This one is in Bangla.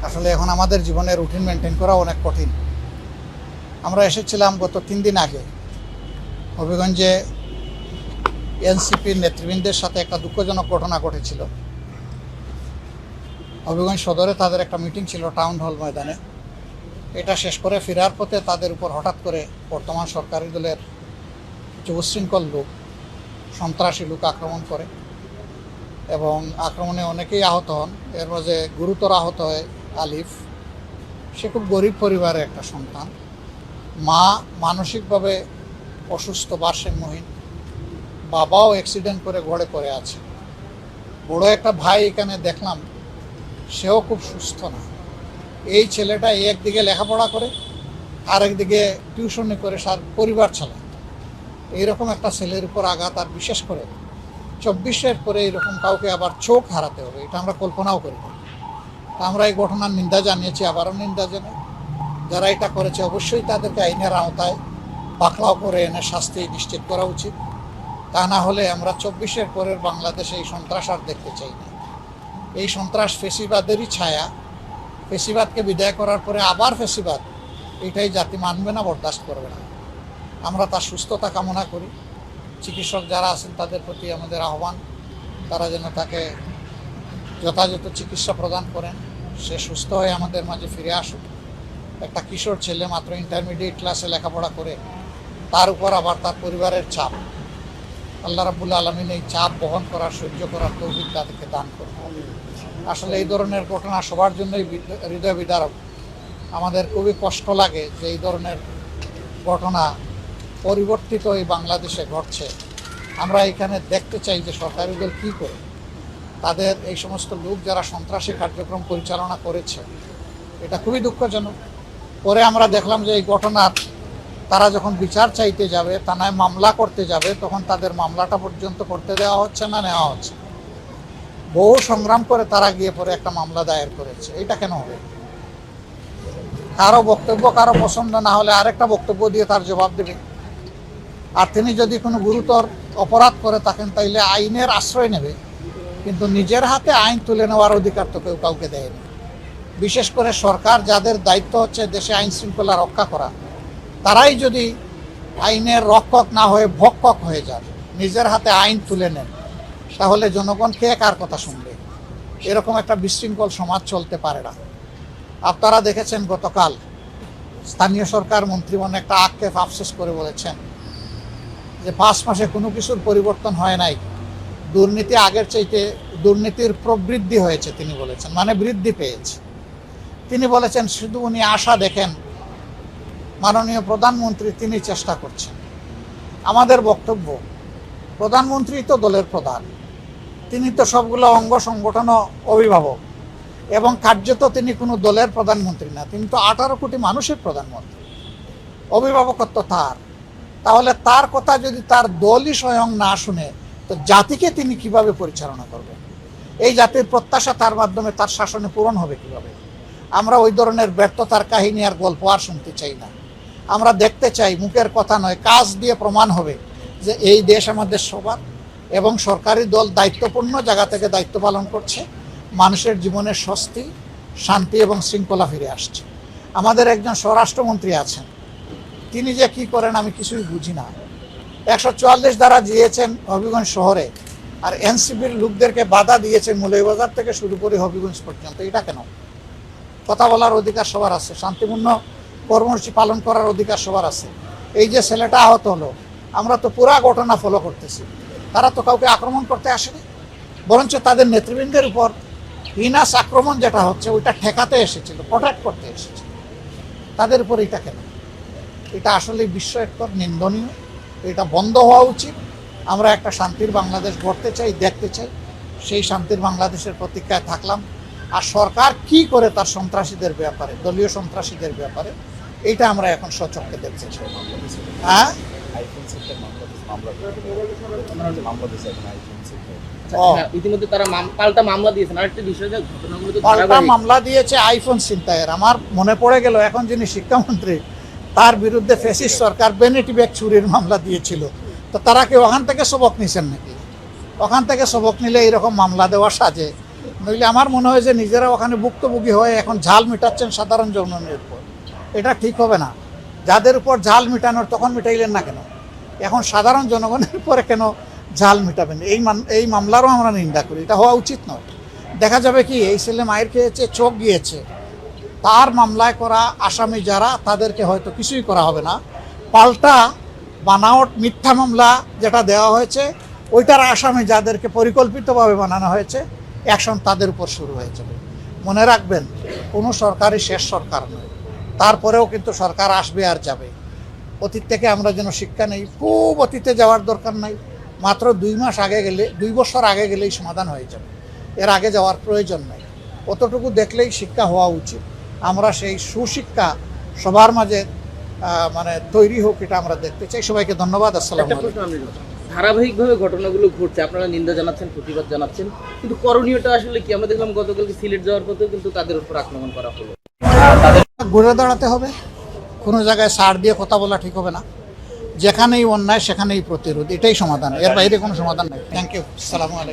আসলে এখন আমাদের জীবনে রুটিন মেনটেন করা অনেক কঠিন। আমরা এসেছিলাম গত 3 দিন আগে হবিগঞ্জে এনসিপির নেতৃবৃন্দের সাথে একটা দুঃখজনক ঘটনা ঘটেছিল। হবিগঞ্জ সদরে তাদের একটা মিটিং ছিল টাউন হল ময়দানে। এটা শেষ করে ফেরার পথে তাদের উপর হঠাৎ করে বর্তমান সরকারি দলের কিছু উচ্ছৃঙ্খল লোক, সন্ত্রাসী লোক আক্রমণ করে এবং আক্রমণে অনেকেই আহত হন। এর মাঝে গুরুতর আহত হয় আলিফ। সে খুব গরিব পরিবারের একটা সন্তান। মা মানসিকভাবে অসুস্থ, ভারসাম্যহীন। বাবাও অ্যাক্সিডেন্ট করে ঘরে পড়ে আছে। বড় একটা ভাই এখানে দেখলাম, সেও খুব সুস্থ না। এই ছেলেটা একদিকে লেখাপড়া করে, আরেকদিকে টিউশনি করে পরিবার চালায়। এইরকম একটা ছেলের উপর আঘাত, আর বিশেষ করে 24-এর পরে এরকম কাউকে আবার চোখ হারাতে হবে, এটা আমরা কল্পনাও করি না। আমরা এই ঘটনার নিন্দা জানিয়েছি, আবারও নিন্দা জানাই। যারা এটা করেছে অবশ্যই তাদেরকে আইনের আওতায় পাকড়াও করে এনে শাস্তি নিশ্চিত করা উচিত। তা না হলে আমরা 24-এর পরের বাংলাদেশে এই সন্ত্রাস আর দেখতে চাই না। এই সন্ত্রাস ফেসিবাদেরই ছায়া। ফেসিবাদকে বিদায় করার পরে আবার ফেসিবাদ, এটাই জাতি মানবে না, বরদাস্ত করবে না। আমরা তার সুস্থতা কামনা করি। চিকিৎসক যারা আছেন তাদের প্রতি আমাদের আহ্বান, তারা যেন তাকে যথাযথ চিকিৎসা প্রদান করেন, সে সুস্থ হয়ে আমাদের মাঝে ফিরে আসুক। একটা কিশোর ছেলে মাত্র ইন্টারমিডিয়েট ক্লাসে লেখাপড়া করে, তার উপর আবার তার পরিবারের চাপ। আল্লাহ রাব্বুল আলামিন এই চাপ বহন করার, সহ্য করার তৌফিক তাদেরকে দান করুন। আসলে এই ধরনের ঘটনা সবার জন্যই হৃদয় বিদারক। আমাদের খুবই কষ্ট লাগে যে এই ধরনের ঘটনা পরিবর্তিত এই বাংলাদেশে ঘটছে। আমরা এখানে দেখতে চাই যে সরকারি দল কী করে তাদের এই সমস্ত লোক যারা সন্ত্রাসী কার্যক্রম পরিচালনা করেছে, এটা খুবই দুঃখজনক। পরে আমরা দেখলাম যে এই ঘটনার তারা যখন বিচার চাইতে যাবে, থানায় মামলা করতে যাবে, তখন তাদের মামলাটা পর্যন্ত করতে দেওয়া হচ্ছে না, নেওয়া হচ্ছে। বহু সংগ্রাম করে তারা গিয়ে পরে একটা মামলা দায়ের করেছে। এটা কেন হবে? কারো বক্তব্য কারো পছন্দ না হলে আরেকটা বক্তব্য দিয়ে তার জবাব দেবে। আর তিনি যদি কোনো গুরুতর অপরাধ করে থাকেন তাইলে আইনের আশ্রয় নেবে, কিন্তু নিজের হাতে আইন তুলে নেওয়ার অধিকার তো কেউ কাউকে দেয়নি। বিশেষ করে সরকার, যাদের দায়িত্ব হচ্ছে দেশে আইন শৃঙ্খলা রক্ষা করা, তারাই যদি আইনের রক্ষক না হয়ে ভক্ষক হয়ে যান, নিজের হাতে আইন তুলে নেন, তাহলে জনগণ কে কার কথা শুনবে? এরকম একটা বিশৃঙ্খল সমাজ চলতে পারে না। আপনারা দেখেছেন গতকাল স্থানীয় সরকার মন্ত্রীগণ একটা আক্ষেপ আফসোস করে বলেছেন যে 5 মাসে কোনো কিছুর পরিবর্তন হয় নাই, দুর্নীতি আগের চাইতে দুর্নীতির প্রবৃদ্ধি হয়েছে তিনি বলেছেন, মানে বৃদ্ধি পেয়েছে। তিনি বলেছেন শুধু উনি আশা দেখেন, মাননীয় প্রধানমন্ত্রী তিনি চেষ্টা করছেন। আমাদের বক্তব্য, প্রধানমন্ত্রী তো দলের প্রধান, তিনি তো সবগুলো অঙ্গ সংগঠন অভিভাবক, এবং কার্যত তিনি কোনো দলের প্রধানমন্ত্রী না, তিনি তো 18 কোটি মানুষের প্রধানমন্ত্রী। অভিভাবকত্ব তার। তাহলে তার কথা যদি তার দলই স্বয়ং না শুনে, তো জাতিকে তিনি কিভাবে পরিচালনা করবেন? এই জাতির প্রত্যাশা তার মাধ্যমে তার শাসনে পূরণ হবে কিভাবে? আমরা ওই ধরনের ব্যর্থতার কাহিনী আর গল্প আর শুনতে চাই না। আমরা দেখতে চাই, মুখের কথা নয়, কাজ দিয়ে প্রমাণ হবে যে এই দেশ আমাদের সবার, এবং সরকারি দল দায়িত্বপূর্ণ জায়গা থেকে দায়িত্ব পালন করছে। মানুষের জীবনের স্বস্তি, শান্তি এবং শৃঙ্খলা ফিরে আসছে। আমাদের একজন স্বরাষ্ট্রমন্ত্রী আছেন, তিনি যে কি করেন আমি কিছুই বুঝি না। 144 ধারা দিয়েছেন হবিগঞ্জ শহরে, আর এনসিপির লোকদেরকে বাধা দিয়েছে মৌলভীবাজার থেকে শুরু করে হবিগঞ্জ পর্যন্ত। এটা কেন? কথা বলার অধিকার সবার আছে, শান্তিপূর্ণ কর্মসূচি পালন করার অধিকার সবার আছে। এই যে ছেলেটা আহত হলো, আমরা তো পুরা ঘটনা ফলো করতেছি। তারা তো কাউকে আক্রমণ করতে আসেনি, বরঞ্চ তাদের নেতৃবৃন্দের উপর হিনাস আক্রমণ যেটা হচ্ছে ওইটা ঠেকাতে এসেছিল, প্রোটেক্ট করতে এসেছিল। তাদের উপর এটা কেন? এটা আসলে বিস্ময়কর, নিন্দনীয়। এটা বন্ধ হওয়া উচিত। আমরা একটা শান্তির বাংলাদেশ গড়তে চাই, দেখতে চাই। সেই শান্তির বাংলাদেশের প্রতীক্ষায় থাকলাম। আর সরকার কি করে তার সন্ত্রাসীদের ব্যাপারে, দলীয় সন্ত্রাসীদের ব্যাপারে, এইটা আমরা এখন সচক্ষে দেখতে চাই। হ্যাঁ, ইতিমধ্যে তারা পাল্টা মামলা দিয়েছেন। আরেকটা বিষয়, যে ঘটনাগুলো পাল্টা মামলা দিয়েছে আইফোন ছিনতাইয়ের। আমার মনে পড়ে গেল, এখন যিনি শিক্ষামন্ত্রী, তার বিরুদ্ধে ফ্যাসিস্ট সরকার ভ্যানিটি ব্যাগ চুরির মামলা দিয়েছিল। তো তারা কি ওখান থেকে সবক নিছেন নাকি? ওখান থেকে সবক নিলে এইরকম মামলা দেওয়া সাজে? নইলে আমার মনে হয় যে নিজেরা ওখানে ভুক্তভোগী হয়ে এখন ঝাল মেটাচ্ছেন সাধারণ জনগণের উপর, এটা ঠিক হবে না। যাদের উপর ঝাল মেটানোর তখন মেটাইলেন না কেন, এখন সাধারণ জনগণের উপরে কেন ঝাল মেটাবেন? এই মামলারও আমরা নিন্দা করি, এটা হওয়া উচিত নয়। দেখা যাবে কি এই ছেলে মায়ের খেয়েছে, চোখ গিয়েছে, তার মামলায় করা আসামি যারা তাদেরকে হয়তো কিছুই করা হবে না, পাল্টা বানাওয়াট মিথ্যা মামলা যেটা দেওয়া হয়েছে ওইটার আসামি যাদেরকে পরিকল্পিতভাবে বানানো হয়েছে অ্যাকশন তাদের উপর শুরু হয়ে যাবে। মনে রাখবেন, কোনো সরকারই শেষ সরকার নয়, তারপরেও কিন্তু সরকার আসবে আর যাবে। অতীত থেকে আমরা যেন শিক্ষা নেই, খুব অতীতে যাওয়ার দরকার নাই, মাত্র 2 মাস আগে গেলে, 2 বছর আগে গেলেই সমাধান হয়ে যাবে, এর আগে যাওয়ার প্রয়োজন নেই। অতটুকু দেখলেই শিক্ষা হওয়া উচিত। আমরা সেই সুশিক্ষা সবার মাঝে মানে তৈরি হোক, এটা আমরা দেখতে চাই। সবাইকে ধন্যবাদ। আসসালামু একটা আলাইকুম। প্রশ্ন আমি করছি। ধারাবাহিকভাবে ঘটনাগুলো ঘটছে, আপনারা নিন্দা জানাচ্ছেন, প্রতিবাদ জানাচ্ছেন, কিন্তু করণীয়টা আসলে কি? আমরা দেখলাম গতকালকে সিলেট যাওয়ার পথেও কিন্তু তাদের উপর আক্রমণ করা হলো। ঘুরে দাঁড়াতে হবে, কোনো জায়গায় ছাড় দিয়ে কথা বলা ঠিক হবে না। যেখানেই অন্যায় সেখানেই প্রতিরোধ, এটাই সমাধান, এর বাইরে কোনো সমাধান নেই। Thank you. আসসালামু আলাইকুম।